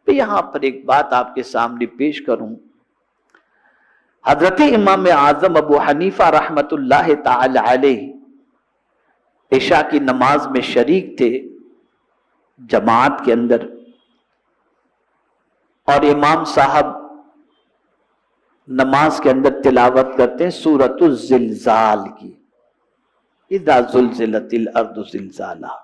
میں یہاں پر ایک بات آپ کے سامنے پیش کروں. حضرت امام اعظم ابو حنیفہ رحمت اللہ تعالی علیہ عشاء کی نماز میں شریک تھے جماعت کے اندر، اور امام صاحب نماز کے اندر تلاوت کرتے ہیں سورۃ الزلزال کی، اذا زلزلت الارض زلزالہا.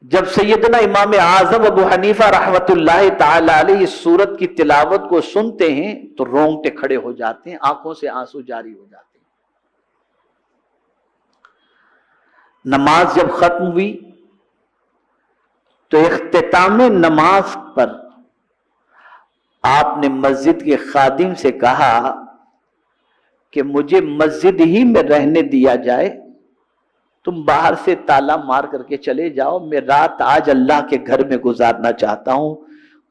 جب سیدنا امام اعظم ابو حنیفہ رحمت اللہ تعالی علیہ اس سورت کی تلاوت کو سنتے ہیں تو رونگٹے کھڑے ہو جاتے ہیں، آنکھوں سے آنسو جاری ہو جاتے ہیں. نماز جب ختم ہوئی تو اختتام نماز پر آپ نے مسجد کے خادم سے کہا کہ مجھے مسجد ہی میں رہنے دیا جائے، تم باہر سے تالا مار کر کے چلے جاؤ، میں رات آج اللہ کے گھر میں گزارنا چاہتا ہوں.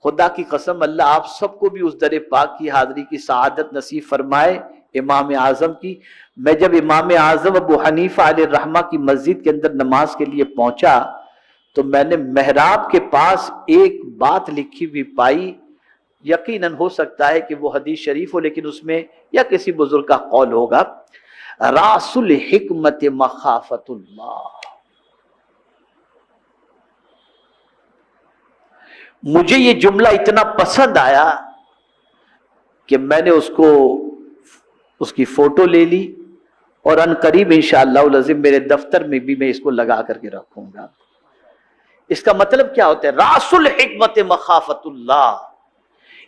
خدا کی قسم اللہ آپ سب کو بھی اس در پاک کی حاضری کی سعادت نصیب فرمائے امام اعظم کی. میں جب امام اعظم ابو حنیفہ علیہ الرحمہ کی مسجد کے اندر نماز کے لیے پہنچا تو میں نے محراب کے پاس ایک بات لکھی ہوئی پائی. یقیناً ہو سکتا ہے کہ وہ حدیث شریف ہو، لیکن اس میں یا کسی بزرگ کا قول ہوگا، راس الحکمت مخافت اللہ. مجھے یہ جملہ اتنا پسند آیا کہ میں نے اس کی فوٹو لے لی، اور ان قریب انشاءاللہ العظیم میرے دفتر میں بھی میں اس کو لگا کر کے رکھوں گا. اس کا مطلب کیا ہوتا ہے؟ راس الحکمت مخافت اللہ،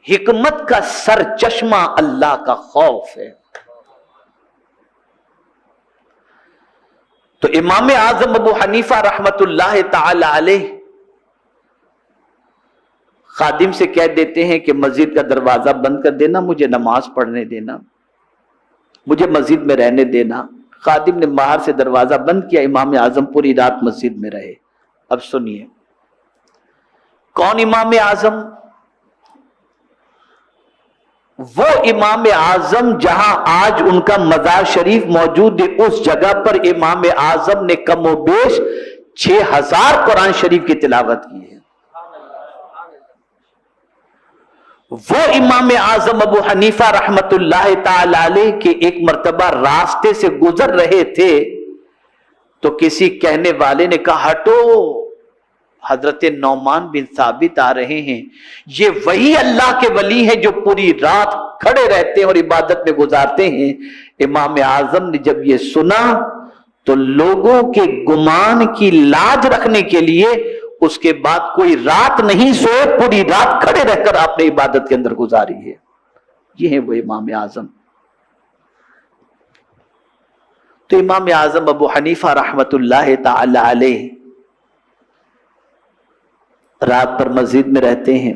حکمت کا سر چشمہ اللہ کا خوف ہے. تو امام اعظم ابو حنیفہ رحمت اللہ تعالی علیہ خادم سے کہہ دیتے ہیں کہ مسجد کا دروازہ بند کر دینا، مجھے نماز پڑھنے دینا، مجھے مسجد میں رہنے دینا. خادم نے باہر سے دروازہ بند کیا، امام اعظم پوری رات مسجد میں رہے. اب سنیے کون امام اعظم؟ وہ امام اعظم جہاں آج ان کا مزار شریف موجود ہے، اس جگہ پر امام اعظم نے کم و بیش 6000 قرآن شریف کی تلاوت کی ہے. وہ امام اعظم ابو حنیفہ رحمت اللہ تعالی علیہ کے ایک مرتبہ راستے سے گزر رہے تھے تو کسی کہنے والے نے کہا ہٹو، حضرت نعمان بن ثابت آ رہے ہیں، یہ وہی اللہ کے ولی ہیں جو پوری رات کھڑے رہتے ہیں اور عبادت میں گزارتے ہیں. امام اعظم نے جب یہ سنا تو لوگوں کے گمان کی لاج رکھنے کے لیے اس کے بعد کوئی رات نہیں سوئے، پوری رات کھڑے رہ کر آپ نے عبادت کے اندر گزاری ہے. یہ ہیں وہ امام اعظم. تو امام اعظم ابو حنیفہ رحمت اللہ تعالی علیہ رات پر مسجد میں رہتے ہیں.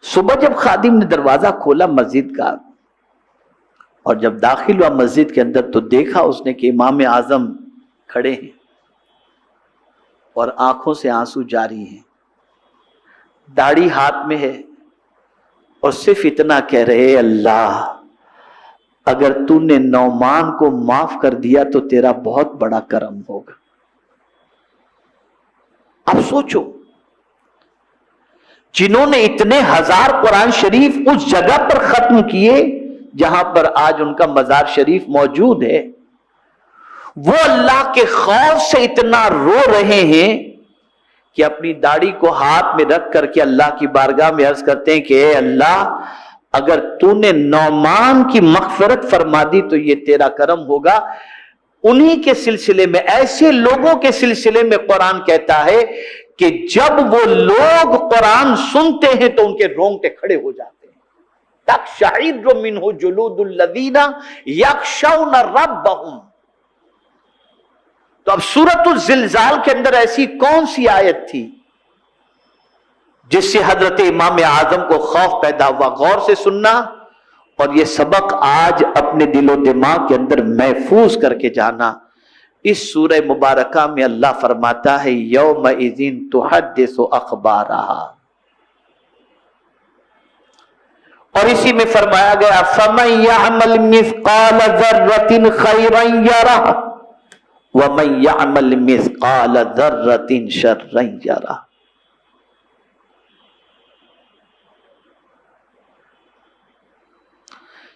صبح جب خادم نے دروازہ کھولا مسجد کا اور جب داخل ہوا مسجد کے اندر تو دیکھا اس نے کہ امام اعظم کھڑے ہیں اور آنکھوں سے آنسو جاری ہیں، داڑھی ہاتھ میں ہے اور صرف اتنا کہہ رہے اللہ اگر تو نے نعمان کو معاف کر دیا تو تیرا بہت بڑا کرم ہوگا. اب سوچو جنہوں نے اتنے 1000 قرآن شریف اس جگہ پر ختم کیے جہاں پر آج ان کا مزار شریف موجود ہے، وہ اللہ کے خوف سے اتنا رو رہے ہیں کہ اپنی داڑھی کو ہاتھ میں رکھ کر کے اللہ کی بارگاہ میں عرض کرتے ہیں کہ اے اللہ اگر تو نے نعمان کی مغفرت فرما دی تو یہ تیرا کرم ہوگا. انہی کے سلسلے میں، ایسے لوگوں کے سلسلے میں قرآن کہتا ہے کہ جب وہ لوگ قرآن سنتے ہیں تو ان کے رونگٹے کھڑے ہو جاتے ہیں. تقشعر منہ جلود الذین یخشون ربہم. تو اب سورۃ الزلزال کے اندر ایسی کون سی آیت تھی جس سے حضرت امام اعظم کو خوف پیدا ہوا؟ غور سے سننا اور یہ سبق آج اپنے دل و دماغ کے اندر محفوظ کر کے جانا. اس سورہ مبارکہ میں اللہ فرماتا ہے یومئذ تحدث اخبارہا، اور اسی میں فرمایا گیا فَمَن يَعْمَلْ مِثْقَالَ ذَرَّةٍ خَيْرًا يَرَهُ وَمَن يَعْمَلْ مِثْقَالَ ذَرَّةٍ شَرًّا يَرَهُ۔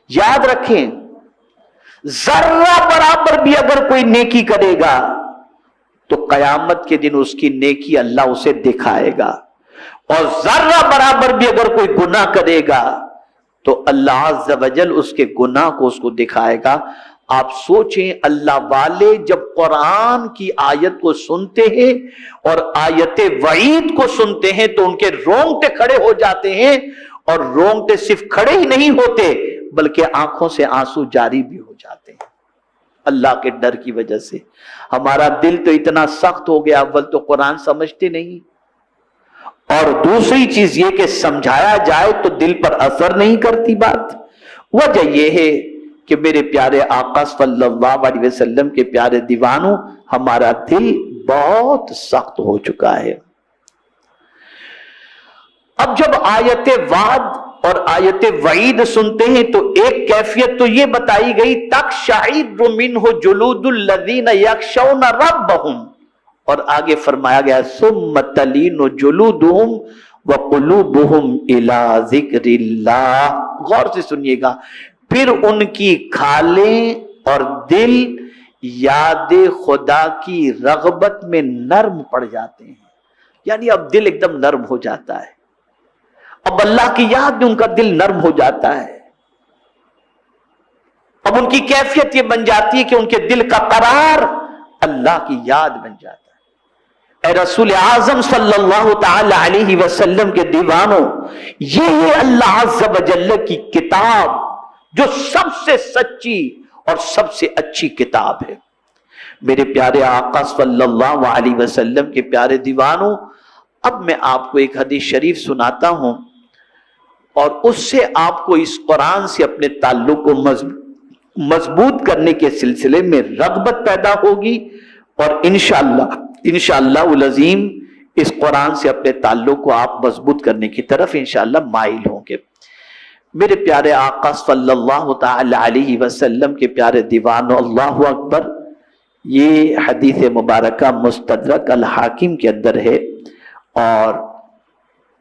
یاد رکھیں، ذرہ برابر بھی اگر کوئی نیکی کرے گا تو قیامت کے دن اس کی نیکی اللہ اسے دکھائے گا، اور ذرہ برابر بھی اگر کوئی گناہ کرے گا تو اللہ عز و جل اس کے گناہ کو اس کو دکھائے گا۔ آپ سوچیں، اللہ والے جب قرآن کی آیت کو سنتے ہیں اور آیت وعید کو سنتے ہیں تو ان کے رونگٹے کھڑے ہو جاتے ہیں، اور رونگٹے صرف کھڑے ہی نہیں ہوتے بلکہ آنکھوں سے آنسو جاری بھی ہو جاتے ہیں اللہ کے ڈر کی وجہ سے۔ ہمارا دل تو اتنا سخت ہو گیا، اول تو قرآن سمجھتے نہیں، اور دوسری چیز یہ کہ سمجھایا جائے تو دل پر اثر نہیں کرتی بات۔ وجہ یہ ہے کہ میرے پیارے آقا صلی اللہ علیہ وسلم کے پیارے دیوانوں، ہمارا دل بہت سخت ہو چکا ہے۔ اب جب آیت وعد اور آیت وعید سنتے ہیں تو ایک کیفیت تو یہ بتائی گئی، تقشعر منہ جلود الذین یخشون ربہم، اور آگے فرمایا گیا ثم تلین جلودہم وقلوبہم الی ذکر اللہ۔ غور سے سنیے گا، پھر ان کی کھالیں اور دل یاد خدا کی رغبت میں نرم پڑ جاتے ہیں، یعنی اب دل ایک دم نرم ہو جاتا ہے، اب اللہ کی یاد میں ان کا دل نرم ہو جاتا ہے، اب ان کی کیفیت یہ بن جاتی ہے کہ ان کے دل کا قرار اللہ کی یاد بن جاتا ہے۔ اے رسول اعظم صلی اللہ تعالی علیہ وسلم کے دیوانوں، یہ ہے اللہ عز و جل کی کتاب جو سب سے سچی اور سب سے اچھی کتاب ہے۔ میرے پیارے آقا صلی اللہ علیہ وسلم کے پیارے دیوانوں، اب میں آپ کو ایک حدیث شریف سناتا ہوں، اور اس سے آپ کو اس قرآن سے اپنے تعلق کو مضبوط کرنے کے سلسلے میں رغبت پیدا ہوگی، اور انشاءاللہ العظیم اس قرآن سے اپنے تعلق کو آپ مضبوط کرنے کی طرف انشاءاللہ مائل ہوں گے۔ میرے پیارے آقا صلی اللہ تعالی علیہ وسلم کے پیارے دیوانوں، اللہ اکبر، یہ حدیث مبارکہ مستدرک الحاکم کے اندر ہے، اور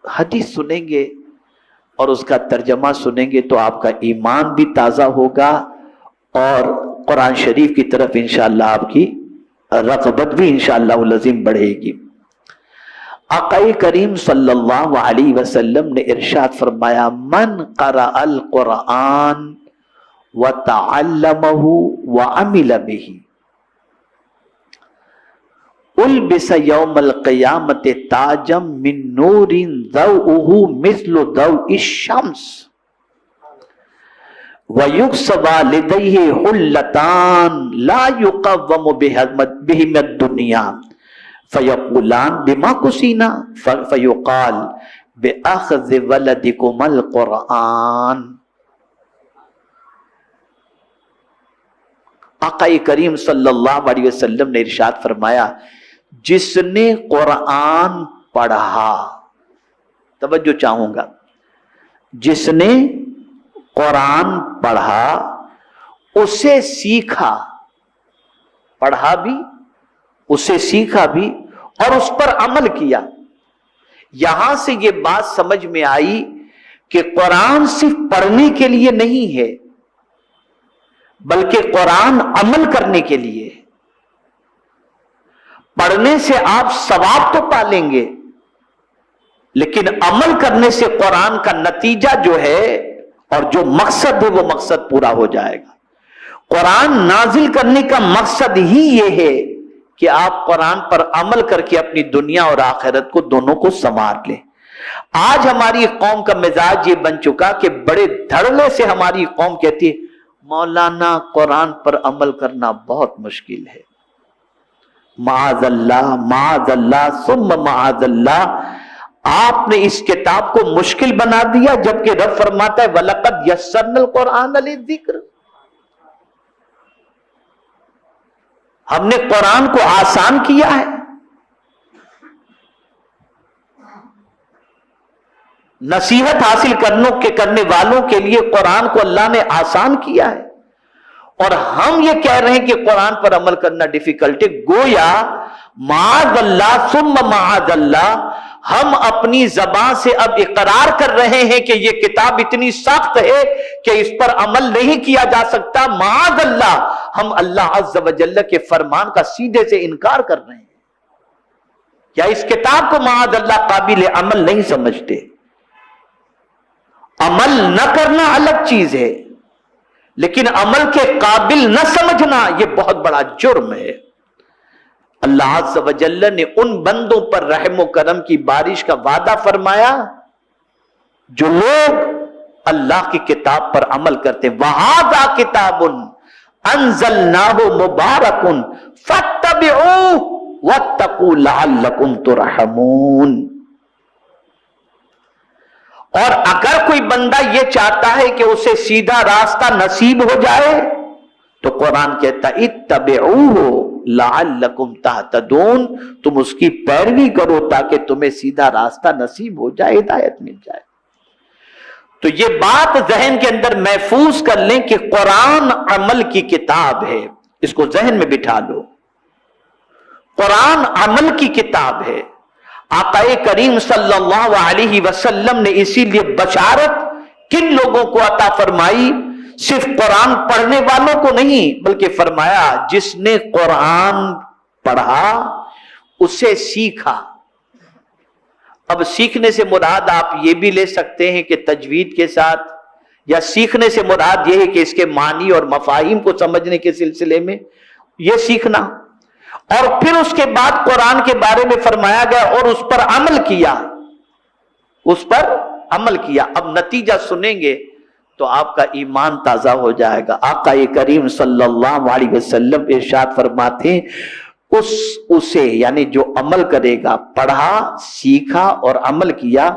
حدیث سنیں گے اور اس کا ترجمہ سنیں گے تو آپ کا ایمان بھی تازہ ہوگا، اور قرآن شریف کی طرف انشاءاللہ آپ کی رغبت بھی انشاءاللہ العظیم بڑھے گی۔ آقا کریم صلی اللہ علیہ وسلم نے ارشاد فرمایا، من قرأ القرآن وتعلمہ وعمل بہ البس یوم القیامت تاجا من نور ضوءہ مثل ضوء الشمس ویکسب والدیہ حلتان لا یقوم بہم الدنیا فیقولان بما کسینا فیقال بأخذ ولدکم القرآن۔ آقا کریم صلی اللہ علیہ وسلم نے ارشاد فرمایا، جس نے قرآن پڑھا، توجہ چاہوں گا، جس نے قرآن پڑھا، اسے سیکھا، پڑھا بھی، اسے سیکھا بھی، اور اس پر عمل کیا۔ یہاں سے یہ بات سمجھ میں آئی کہ قرآن صرف پڑھنے کے لیے نہیں ہے، بلکہ قرآن عمل کرنے کے لیے۔ پڑھنے سے آپ ثواب تو پا لیں گے، لیکن عمل کرنے سے قرآن کا نتیجہ جو ہے اور جو مقصد ہے وہ مقصد پورا ہو جائے گا۔ قرآن نازل کرنے کا مقصد ہی یہ ہے کہ آپ قرآن پر عمل کر کے اپنی دنیا اور آخرت کو دونوں کو سنوار لیں۔ آج ہماری قوم کا مزاج یہ بن چکا کہ بڑے دھڑلے سے ہماری قوم کہتی ہے، مولانا قرآن پر عمل کرنا بہت مشکل ہے۔ معاذ اللہ ثم معاذ اللہ، آپ نے اس کتاب کو مشکل بنا دیا، جبکہ رب فرماتا ہے وَلَقَدْ يَسَّرْنَا الْقُرْآنَ لِلذِّكْرِ، ہم نے قرآن کو آسان کیا ہے۔ نصیحت حاصل کرنے والوں کے لیے قرآن کو اللہ نے آسان کیا ہے، اور ہم یہ کہہ رہے ہیں کہ قرآن پر عمل کرنا ڈیفیکلٹ ہے. گویا معاذ اللہ ثم معاذ اللہ ہم اپنی زبان سے اب اقرار کر رہے ہیں کہ یہ کتاب اتنی سخت ہے کہ اس پر عمل نہیں کیا جا سکتا. معاذ اللہ ہم اللہ عز و جل کے فرمان کا سیدھے سے انکار کر رہے ہیں. کیا اس کتاب کو معاذ اللہ قابل عمل نہیں سمجھتے؟ عمل نہ کرنا الگ چیز ہے، لیکن عمل کے قابل نہ سمجھنا یہ بہت بڑا جرم ہے. اللہ عز و جل نے ان بندوں پر رحم و کرم کی بارش کا وعدہ فرمایا جو لوگ اللہ کی کتاب پر عمل کرتے. وَهَذَا كِتَابٌ أَنزَلْنَاهُ مُبَارَكٌ فَاتَّبِعُوهُ وَاتَّقُوا لَعَلَّكُمْ تُرْحَمُونَ. اور اگر کوئی بندہ یہ چاہتا ہے کہ اسے سیدھا راستہ نصیب ہو جائے تو قرآن کہتا اتبعوہ لعلکم تہتدون، تم اس کی پیروی کرو تاکہ تمہیں سیدھا راستہ نصیب ہو جائے، ہدایت مل جائے. تو یہ بات ذہن کے اندر محفوظ کر لیں کہ قرآن عمل کی کتاب ہے. اس کو ذہن میں بٹھا لو. قرآن عمل کی کتاب ہے. آقا کریم صلی اللہ علیہ وسلم نے اسی لیے بشارت کن لوگوں کو عطا فرمائی؟ صرف قرآن پڑھنے والوں کو نہیں، بلکہ فرمایا جس نے قرآن پڑھا اسے سیکھا. اب سیکھنے سے مراد آپ یہ بھی لے سکتے ہیں کہ تجوید کے ساتھ، یا سیکھنے سے مراد یہ ہے کہ اس کے معنی اور مفاہیم کو سمجھنے کے سلسلے میں یہ سیکھنا. اور پھر اس کے بعد قرآن کے بارے میں فرمایا گیا اور اس پر عمل کیا، اس پر عمل کیا. اب نتیجہ سنیں گے تو آپ کا ایمان تازہ ہو جائے گا. آقا کریم صلی اللہ علیہ وسلم ارشاد فرماتے ہیں اسے یعنی جو عمل کرے گا، پڑھا، سیکھا اور عمل کیا،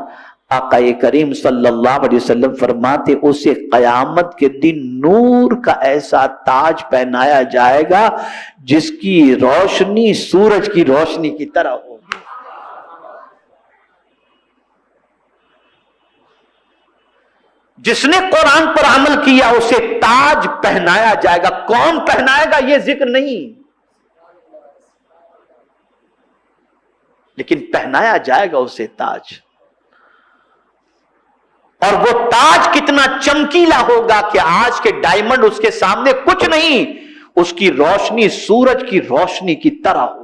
آقا کریم صلی اللہ علیہ وسلم فرماتے اسے قیامت کے دن نور کا ایسا تاج پہنایا جائے گا جس کی روشنی سورج کی روشنی کی طرح ہوگی. جس نے قرآن پر عمل کیا اسے تاج پہنایا جائے گا. کون پہنائے گا یہ ذکر نہیں، لیکن پہنایا جائے گا اسے تاج. اور وہ تاج کتنا چمکیلا ہوگا کہ آج کے ڈائمنڈ اس کے سامنے کچھ نہیں، اس کی روشنی سورج کی روشنی کی طرح ہو.